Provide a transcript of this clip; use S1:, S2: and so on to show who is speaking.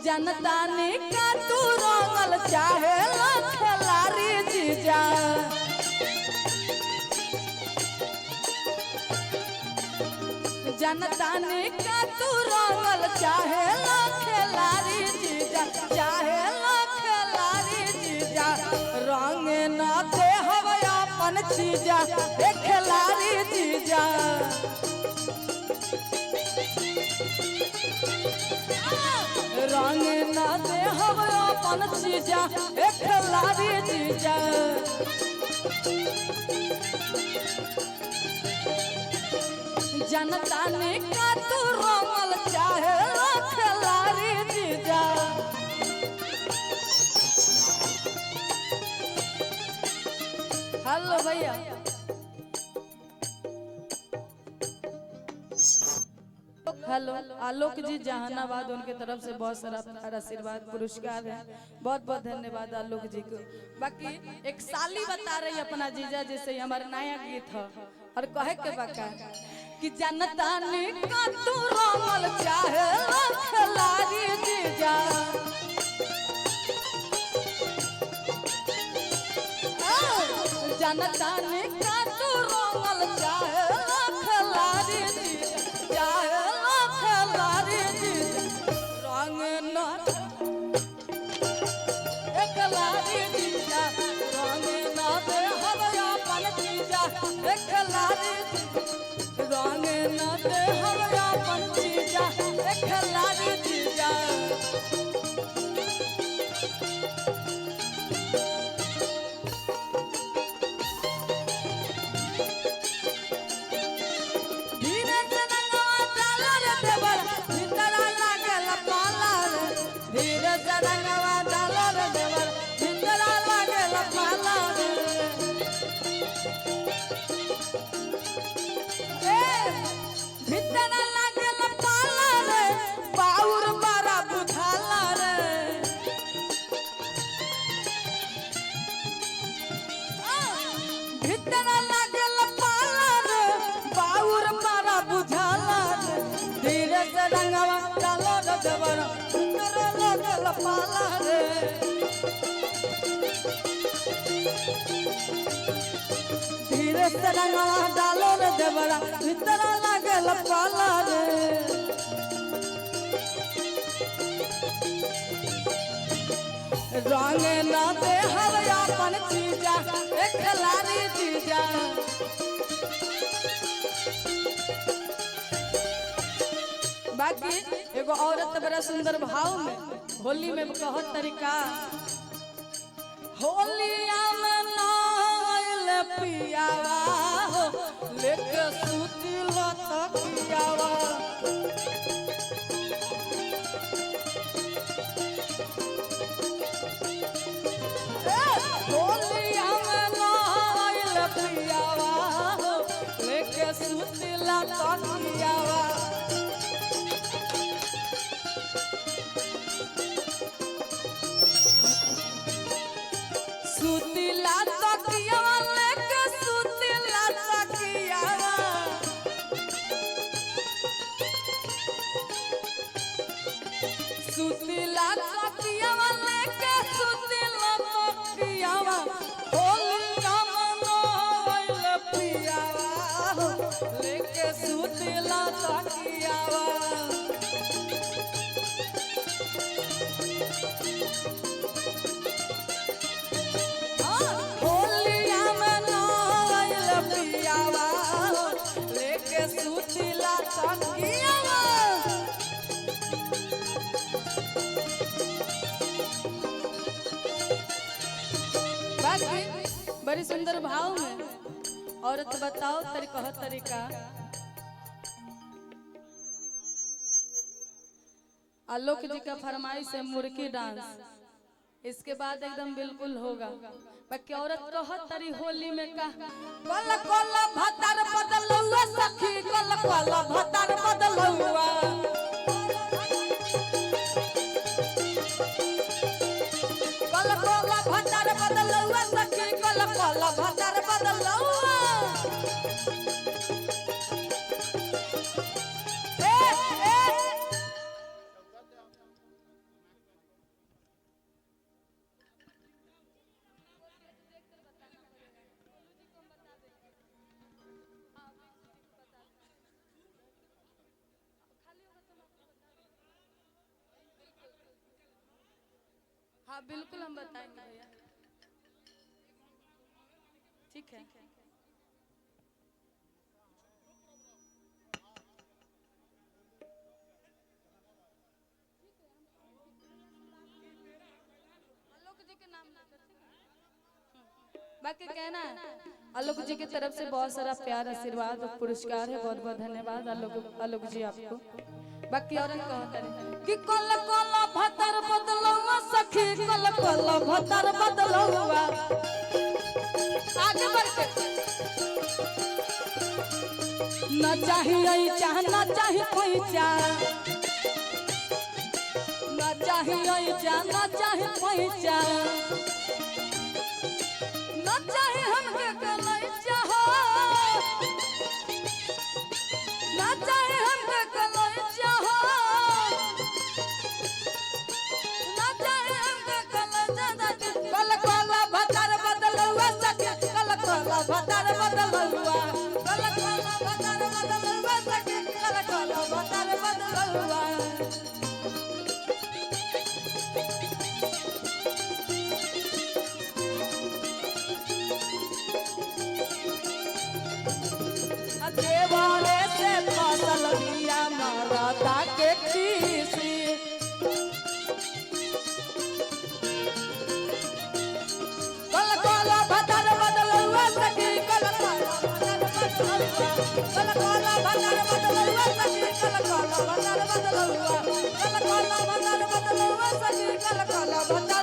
S1: जनता ने का तू रंगल चाहे खिलाड़ी जीजा जनता ने का तू रंगल चाहे खिलाड़ी जीजा चाहे खिलाड़ी जीजा रंग न दे हवा अपन चीजा खिलाड़ी जीजा रंग न दे हवा अपन चीजा खिलाड़ी जीजा जनता ने का तू रंगल चाहे खिलाड़ी जीजा हेलो भैया हेलो आलोक जी जहानाबाद उनके तरफ से बहुत सारा आशीर्वाद पुरस्कार है। बहुत बहुत धन्यवाद आलोक जी को। बाकी एक साली बता रही अपना जीजा जैसे हमारा नया गीत है और कहे के बाका कि जनता ने का तू रंगल चाहे खिलाड़ी जीजा जनता ने का तू रंगल चाहे खिलाड़ी जीजा चाहे खिलाड़ी जीजा रंग न खिलाड़ी जीजा रंग न दे हवा अपन जीजा खिलाड़ी रंग न दे हवा अपन जीजा खिलाड़ी जीजा धीरे से रंगवा डालो रे देवरा भीतर लागल पाला रे रंग न दे हवा अपन चीजा खिलाड़ी जीजा बाकी एगो औरत बड़ा सुंदर भाव में होली में कहत तरीका होलिया में नाइल पियावा हो लेके सूती लतकियावा होलिया में नाइल पियावा हो लेके सूती लतकियावा सुतीला तकियावा लेके सुतीला तकियावा सुतीला तकियावा लेके सुतीला तकियावा होलिया मनोइल पियावा लेके सुतीला तकियावा बड़ी सुंदर भाव में औरत बताओ तरीका आलोक जी का फरमाइश है मुर्गी डांस इसके बाद एकदम बिल्कुल होगा। बाकी औरत कहत तरी होली में का कल कल भतर बदलुआ सखी कल कल भतर बदलुआ कल कल भतर बदलुआ सखी कल कल भतर बदलुआ हाँ बिल्कुल हम बताएंगे भैया, ठीक है। आलोक जी के नाम बाकी कहना है, आलोक जी की तरफ से बहुत सारा प्यार, आशीर्वाद और पुरस्कार है। बहुत बहुत धन्यवाद आलोक जी आपको। बाकी और कि कल कल भतर बदलौआ सखी, कल कल भतर बदलौआ। आगे बढ़ के न चाहिए चाह, न चाहिए कोई चाह, न चाहिए चाह, न चाहिए कोई चाह, न चाहिए हमके कलई चाह, न चाहिए हमके कलई चाह, न चाहिए हमके कलई चाह। कल कल भतर बदलौआ सखी, कल कल भतर बदलौआ, कल कल भतर बदलौआ सखी, कल कल भतर बदलौआ। देवाले से फसल दिया मराता के खीसी, कल कल भतर बदलौआ सखी, कल कल भतर बदलौआ, कल कल भतर बदलौआ सखी, कल कल भतर बदलौआ, कल कल भतर बदलौआ सखी, कल कल भतर